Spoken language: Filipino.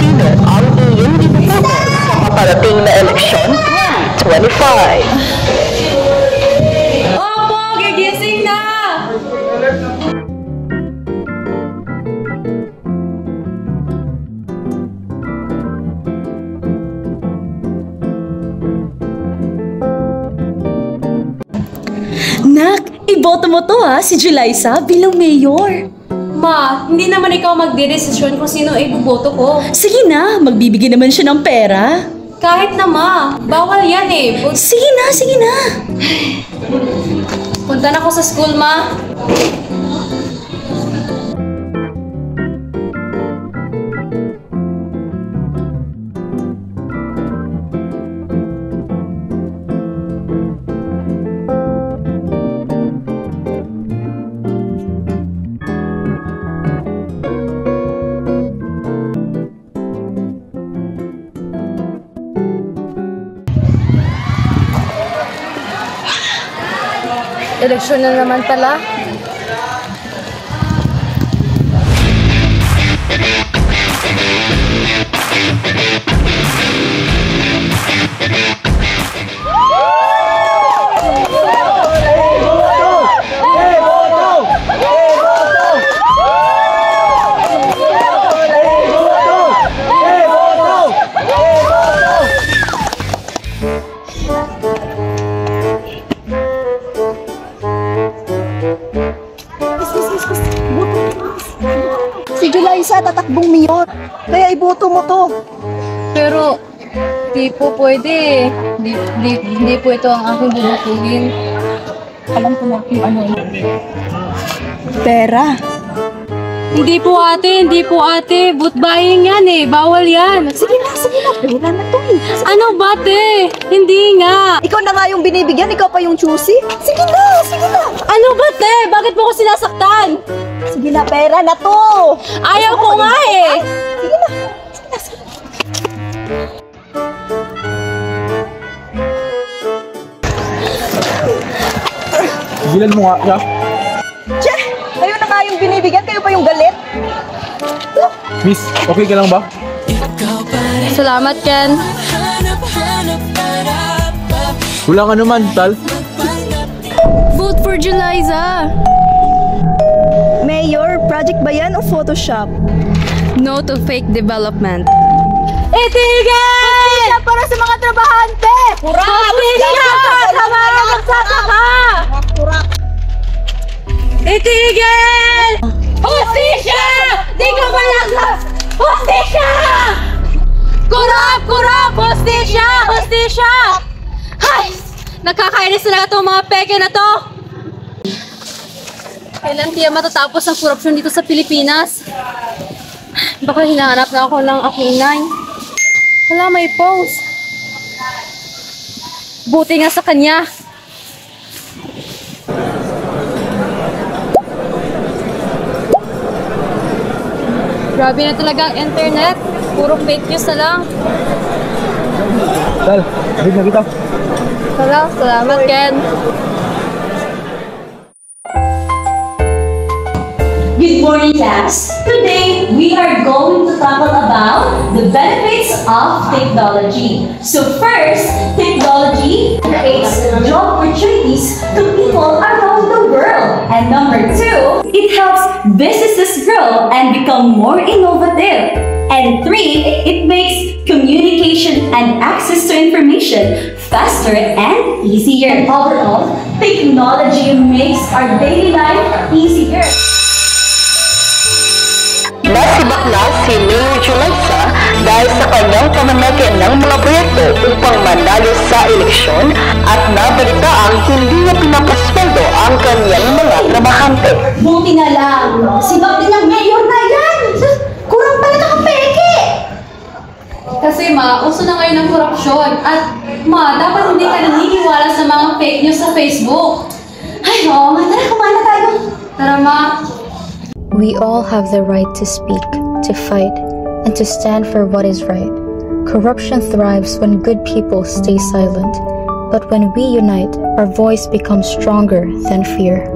sino ang iyong iboboto sa paparating na eleksyon 2025. Opo, gigising na! Nak, iboto mo to ha, si Julissa bilang mayor. Ma, hindi naman ikaw magdedesisyon kung sino iboboto ko. Sige na, magbibigay naman siya ng pera. Kahit na ma, bawal yan eh. Sige na, sige na. Punta na ako sa school, ma. Eleksyon na naman pala. Si Julissa tatakbong mayor, kaya iboto mo to. Pero, di po pwede. Hindi po ito ang aking bubutuhin. Alam ko na kung ano. Pera. Hindi po ate. Boot buying yan eh. Bawal yan. Sige na. Pera na to eh. Ano ba te? Hindi nga. Ikaw na nga yung binibigyan, ikaw pa yung choosy. Sige na. Ano ba te? Bakit mo ko sinasaktan? Sige na, pera na to. Ayaw ko nga eh. Sige na. Gilan mo nga, ya. Che, kayo na nga yung binibigyan, kayo pa yung galit. Miss, okay ka lang ba? Salamat Ken. Wala ka naman, Tal. Vote for Julissa. Mayor, project ba yan o Photoshop? No to fake development. Itigil! Para sa mga trabahante! Itigil! Tama na magsasaka! Itigil! Hustisya! Di ka malaglas! Hustisya! Kurap! Hustisya! Hay! Nakakainis na itong mga peke na to! Kailan kaya matatapos ang korupsyon dito sa Pilipinas? Baka hinahanap na ako ng aking inay. Wala, may post. Buti nga sa kanya. Grabe na talaga ang internet. Puro fake news na lang. Tal, big na kita. Salamat Ken. Good morning, class. Today, we are going to talk about the benefits of technology. So first, technology creates job opportunities to people around the world. And number two, it helps businesses grow and become more innovative. And three, it makes communication and access to information faster and easier. Overall, technology makes our daily life easier. Nasibak si Mayor Julissa dahil sa kanyang pamamagi ng mga proyekto upang manalo sa eleksyon at nabalita ang hindi niya pinapasweldo ang kanyang mga trabahante. Buti na lang, sibak din ang mayor na yan! Kurang pala nakapeke! Kasi ma, uso na ngayon ang korupsyon. At ma, dapat hindi ka naniniwala sa mga fake news sa Facebook. Ay, oo nga, tara, kumain na tayo. Tara ma. We all have the right to speak, to fight, and to stand for what is right. Corruption thrives when good people stay silent, but when we unite, our voice becomes stronger than fear.